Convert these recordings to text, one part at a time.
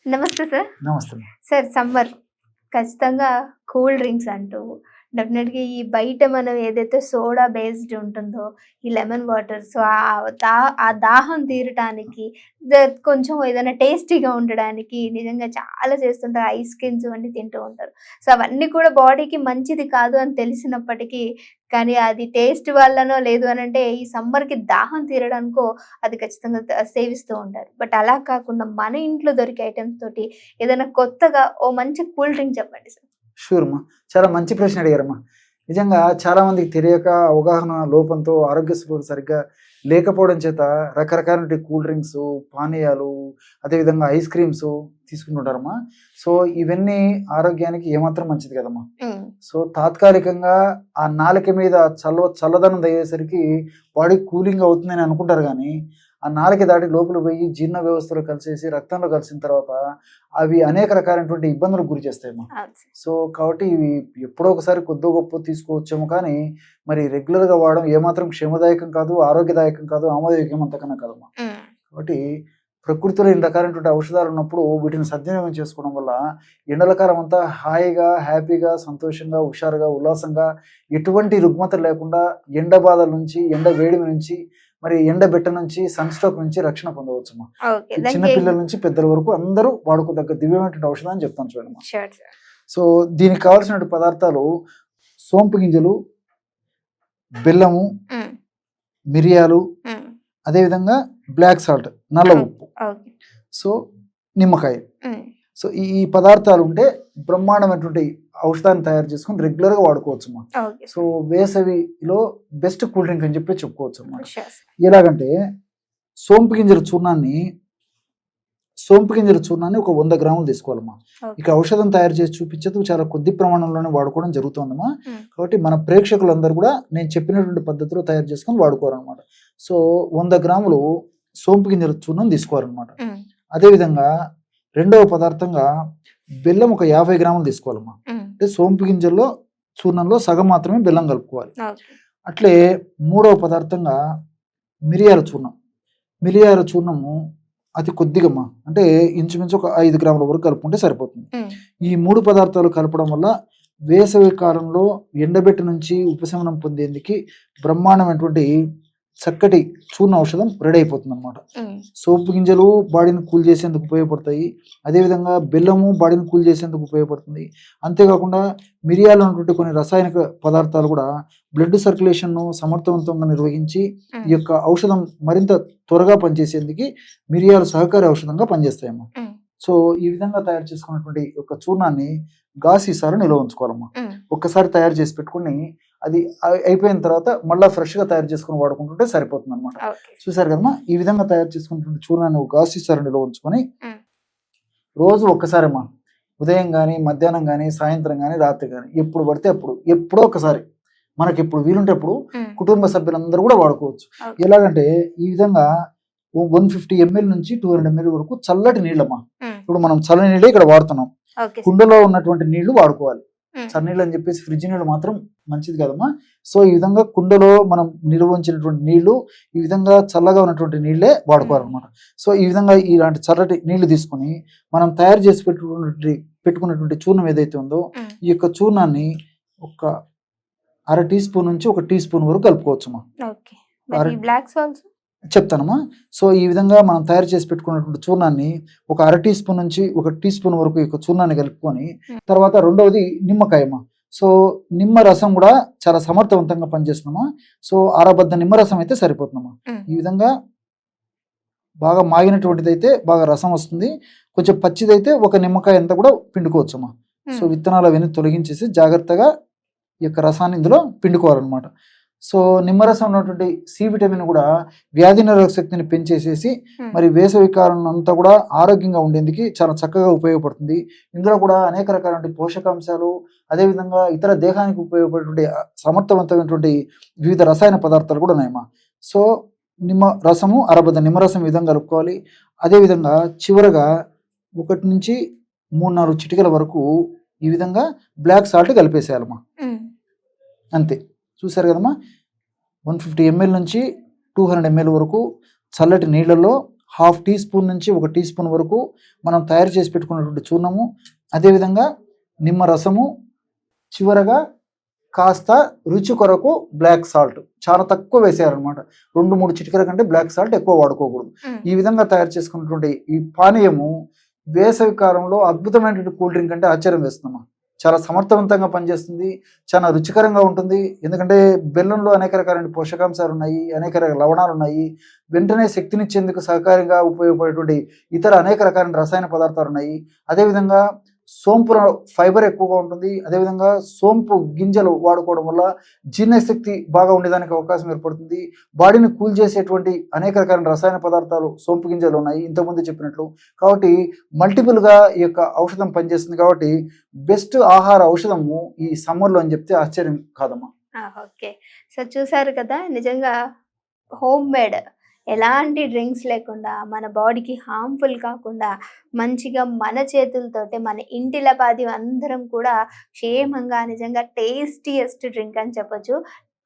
నమస్తే సార్. నమస్తే. Sir summer ఖచ్చితంగా కూల్ డ్రింక్స్ అంటూ డెఫినెట్‌గా ఈ బయట మనం ఏదైతే సోడా బేస్డ్ ఉంటుందో, ఈ లెమన్ వాటర్ సో, ఆ దాహం తీరటానికి కొంచెం ఏదైనా టేస్టీగా ఉండడానికి నిజంగా చాలా చేస్తుంటారు. ఐస్ క్రీమ్స్ ఇవన్నీ తింటూ ఉంటారు. సో, అవన్నీ కూడా బాడీకి మంచిది కాదు అని తెలిసినప్పటికీ, కానీ అది టేస్ట్ వల్లనో లేదు అనంటే ఈ సమ్మర్‌కి దాహం తీరడానికో అది ఖచ్చితంగా సేవిస్తూ ఉంటారు. బట్ అలా కాకుండా మన ఇంట్లో దొరికే ఐటెమ్స్ తోటి ఏదైనా కొత్తగా ఓ మంచి కూల్ డ్రింక్ చెప్పండి సార్. షూర్ అమ్మా. చాలా మంచి ప్రశ్న అడిగారమ్మా. నిజంగా చాలా మందికి తెలియక అవగాహన లోపంతో ఆరోగ్య స్పృహ సరిగ్గా లేకపోవడం చేత రకరకాల కూల్ డ్రింక్స్, పానీయాలు, అదేవిధంగా ఐస్ క్రీమ్స్ తీసుకుంటుంటారమ్మా. సో ఇవన్నీ ఆరోగ్యానికి ఏమాత్రం మంచిది కదమ్మా. సో తాత్కాలికంగా ఆ నాలుక మీద చల్లదనం తగ్గేసరికి బాడీ కూలింగ్ అవుతుందని అనుకుంటారు, కానీ ఆ నాలుక దాటి లోపల పోయి జీర్ణ వ్యవస్థలో కలిసేసి రక్తంలో కలిసిన తర్వాత అవి అనేక రకాలైనటువంటి ఇబ్బందులకు గురి చేస్తాయమ్మా. సో కాబట్టి ఇవి ఎప్పుడో ఒకసారి కొద్దో గొప్ప తీసుకోవచ్చేమో, కానీ మరి రెగ్యులర్గా వాడడం ఏమాత్రం క్షేమదాయకం కాదు, ఆరోగ్యదాయకం కాదు, ఆమోదయోగ్యం అంతకన్నా కాదమ్మా. కాబట్టి ప్రకృతిలో ఇన్ని రకాలైనటువంటి ఔషధాలు ఉన్నప్పుడు వీటిని సద్వినియోగం చేసుకోవడం వల్ల ఎండల కాలం అంతా హాయిగా, హ్యాపీగా, సంతోషంగా, హుషారుగా, ఉల్లాసంగా, ఎటువంటి రుగ్మత లేకుండా ఎండ బాధల నుంచి, ఎండ వేడిమి నుంచి, మరి ఎండ బెట్ట నుంచి, సన్ స్ట్రోక్ నుంచి రక్షణ పొందవచ్చు. చిన్న పిల్లల నుంచి పెద్దల వరకు అందరూ వాడుకోదగ్గ దివ్యమైనటువంటి ఔషధం అని చెప్తాను చూడండి. సో దీనికి కావాల్సిన పదార్థాలు సోంపు గింజలు, బెల్లము, మిరియాలు, అదేవిధంగా బ్లాక్ సాల్ట్, నల్ల ఉప్పు, సో నిమ్మకాయ. సో ఈ పదార్థాలు ఉంటే బ్రహ్మాండమైనటువంటి ఔషధాన్ని తయారు చేసుకుని రెగ్యులర్ గా వాడుకోవచ్చు అమ్మా. సో వేసవిలో బెస్ట్ కూల్ డ్రింక్ అని చెప్పి చెప్పుకోవచ్చు అన్నమాట. ఎలాగంటే సోంపు గింజల చూర్ణాన్ని ఒక 100 గ్రాములు తీసుకోవాలమ్మా. ఇక ఔషధం తయారు చేసి చూపించేది చాలా కొద్ది ప్రమాణంలోనే వాడుకోవడం జరుగుతుందమ్మా. కాబట్టి మన ప్రేక్షకులందరూ కూడా నేను చెప్పినటువంటి పద్ధతిలో తయారు చేసుకొని వాడుకోవాలన్నమాట. సో 100 గ్రాములు సోంపు గింజల చూర్ణం తీసుకోవాలన్నమాట. అదేవిధంగా రెండవ పదార్థంగా బెల్లం ఒక 50 గ్రాములు తీసుకోవాలమ్మా. అంటే సోంపు గింజల్లో చూర్ణంలో సగం మాత్రమే బెల్లం కలుపుకోవాలి. అట్లే మూడవ పదార్థంగా మిరియాల చూర్ణము అతి కొద్దిగమ్మా, అంటే ఇంచుమించు ఒక 5 గ్రాముల వరకు కలుపుకుంటే సరిపోతుంది. ఈ 3 పదార్థాలు కలపడం వల్ల వేసవి కాలంలో ఎండబెట్టి నుంచి ఉపశమనం పొందేందుకు బ్రహ్మాండమైనటువంటి చక్కటి చూర్ణ ఔషధం రెడీ అయిపోతుంది అనమాట. సోంపు గింజలు బాడీని కూల్ చేసేందుకు ఉపయోగపడతాయి, అదేవిధంగా బెల్లము బాడీని కూల్ చేసేందుకు ఉపయోగపడుతుంది. అంతేకాకుండా మిరియాలు అనేటువంటి కొన్ని రసాయనిక పదార్థాలు కూడా బ్లడ్ సర్క్యులేషన్ను సమర్థవంతంగా నిర్వహించి ఈ యొక్క ఔషధం మరింత త్వరగా పనిచేసేందుకు మిరియాలు సహకారి ఔషధంగా పనిచేస్తాయమ్మా. సో ఈ విధంగా తయారు చేసుకున్నటువంటి యొక్క చూర్ణాన్ని గాసీసారి నిల్వ ఉంచుకోవాలమ్మా. ఒక్కసారి తయారు చేసి పెట్టుకుని అది అయిపోయిన తర్వాత మళ్ళీ ఫ్రెష్ గా తయారు చేసుకుని వాడుకుంటుంటే సరిపోతుంది అనమాట. చూసారు కదమ్మా, ఈ విధంగా తయారు చేసుకున్నటువంటి చూర్ణాన్ని గాసీసారి నిల్వ ఉంచుకొని రోజు ఒక్కసారమ్మా, ఉదయం కానీ, మధ్యాహ్నం కానీ, సాయంత్రం కానీ, రాత్రి కానీ, ఎప్పుడు పడితే అప్పుడు, ఎప్పుడో ఒకసారి మనకి ఎప్పుడు వీలుంటే అప్పుడు కుటుంబ సభ్యులందరూ కూడా వాడుకోవచ్చు. ఎలాగంటే ఈ విధంగా 150 ml నుంచి 200 ml వరకు చల్లటి నీళ్ళమ్మా. ఇప్పుడు మనం చల్లని నీళ్ళే ఇక్కడ వాడుతున్నాం. కుండలో ఉన్నటువంటి నీళ్లు వాడుకోవాలి. చన్నీళ్ళు అని చెప్పేసి ఫ్రిడ్జ్ నీళ్ళు మాత్రం మంచిది కదమ్మా. సో ఈ విధంగా కుండలో మనం నిల్వ ఉంచినటువంటి నీళ్లు, ఈ విధంగా చల్లగా ఉన్నటువంటి నీళ్లే వాడుకోవాలన్నమాట. సో ఈ విధంగా ఇలాంటి చల్లటి నీళ్లు తీసుకుని మనం తయారు చేసి పెట్టుకున్నటువంటి చూర్ణం ఏదైతే ఉందో ఈ యొక్క చూర్ణాన్ని ఒక 1/2 టీ స్పూన్ నుంచి 1 టీ స్పూన్ వరకు కలుపుకోవచ్చమ్మా. చెప్తానమ్మా. సో ఈ విధంగా మనం తయారు చేసి పెట్టుకున్నటువంటి చూర్ణాన్ని ఒక 1/2 టీ స్పూన్ నుంచి 1 టీ స్పూన్ వరకు ఈ చూర్ణాన్ని కలుపుకొని, తర్వాత రెండవది నిమ్మకాయమ్మా. సో నిమ్మ రసం కూడా చాలా సమర్థవంతంగా పనిచేస్తున్నామా. సో అరబద్ద నిమ్మరసం అయితే సరిపోతుందమ్మా. ఈ విధంగా బాగా మాగినటువంటిది అయితే బాగా రసం వస్తుంది, కొంచెం పచ్చిదైతే ఒక నిమ్మకాయ అంతా కూడా పిండుకోవచ్చమ్మా. సో విత్తనాలు అవన్నీ తొలగించేసి జాగ్రత్తగా ఈ యొక్క రసాన్ని ఇందులో పిండుకోవాలన్నమాట. సో నిమ్మరసం ఉన్నటువంటి సి విటమిన్ కూడా వ్యాధి నిరోధక శక్తిని పెంచేసేసి మరి వేసవి కాలం అంతా కూడా ఆరోగ్యంగా ఉండేందుకు చాలా చక్కగా ఉపయోగపడుతుంది. ఇందులో కూడా అనేక రకాలైన పోషకాంశాలు, అదేవిధంగా ఇతర దేహానికి ఉపయోగపడేటువంటి సమర్థవంతమైనటువంటి వివిధ రసాయన పదార్థాలు కూడా ఉన్నాయమ్మా. సో నిమ్మ రసము, అరబద్ద నిమ్మరసం ఈ విధంగా కలుపుకోవాలి. అదేవిధంగా చివరగా 1 నుంచి 3-4 చిటికల వరకు ఈ విధంగా బ్లాక్ సాల్ట్ కలిపేసేయాలమ్మా. అంతే. చూసారు కదమ్మా, 150 ml నుంచి 200 ml వరకు చల్లటి నీళ్ళల్లో హాఫ్ టీ స్పూన్ నుంచి 1 టీ స్పూన్ వరకు మనం తయారు చేసి పెట్టుకున్నటువంటి చూర్ణము, అదేవిధంగా నిమ్మ రసము, చివరగా కాస్త రుచి కొరకు బ్లాక్ సాల్ట్ చాలా తక్కువ వేసేయాలన్నమాట. 2-3 చిటికెల కంటే బ్లాక్ సాల్ట్ ఎక్కువ వాడుకోకూడదు. ఈ విధంగా తయారు చేసుకున్నటువంటి ఈ పానీయము వేసవి కాలంలో అద్భుతమైనటువంటి కూల్ డ్రింక్ అంటే ఆశ్చర్యం వేస్తుందమ్మా. చాలా సమర్థవంతంగా పనిచేస్తుంది, చాలా రుచికరంగా ఉంటుంది. ఎందుకంటే బెల్లంలో అనేక రకాలైన పోషకాంశాలు ఉన్నాయి, అనేక రకాల లవణాలు ఉన్నాయి. వెంటనే శక్తినిచ్చేందుకు సహకారంగా ఉపయోగపడేటువంటి ఇతర అనేక రకాలైన రసాయన పదార్థాలు ఉన్నాయి. అదేవిధంగా సోంపులో ఫైబర్ ఎక్కువగా ఉంటుంది. అదేవిధంగా సోంపు గింజలు వాడుకోవడం వల్ల జీర్ణశక్తి బాగా ఉండేదానికి అవకాశం ఏర్పడుతుంది. బాడీని కూల్ చేసేటువంటి అనేక రకాల రసాయన పదార్థాలు సోంపు గింజలు ఉన్నాయి ఇంతకుముందు చెప్పినట్లు. కాబట్టి మల్టిపుల్గా ఈ యొక్క ఔషధం పనిచేస్తుంది. కాబట్టి బెస్ట్ ఆహార ఔషధము ఈ సమ్మర్లో అని చెప్తే ఆశ్చర్యం కాదమ్మా. ఓకే, సో చూసారు కదా, నిజంగా హోమ్ మేడ్ ఎలాంటి డ్రింక్స్ లేకుండా మన బాడీకి హార్మ్ఫుల్ కాకుండా మంచిగా మన చేతులతోటే మన ఇంటిలపాది అందరం కూడా క్షేమంగా నిజంగా టేస్టీయెస్ట్ డ్రింక్ అని చెప్పొచ్చు.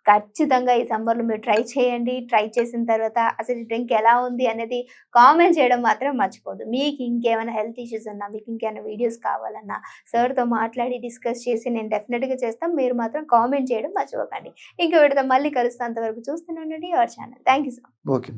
ఖచ్చితంగా ఈ సమ్మర్లో మీరు ట్రై చేయండి. ట్రై చేసిన తర్వాత అసలు ఈ డ్రింక్ ఎలా ఉంది అనేది కామెంట్ చేయడం మాత్రం మర్చిపోదు. మీకు ఇంకేమైనా హెల్త్ ఇష్యూస్ ఉన్నా, మీకు ఇంకేమైనా వీడియోస్ కావాలన్నా సార్తో మాట్లాడి డిస్కస్ చేసి నేను డెఫినెట్గా చేస్తాను. మీరు మాత్రం కామెంట్ చేయడం మర్చిపోకండి. ఇంకో వీడియోతో మళ్ళీ కలుస్తాను. అంతవరకు చూస్తూనే ఉండండి our channel. Thank you so much. Okay.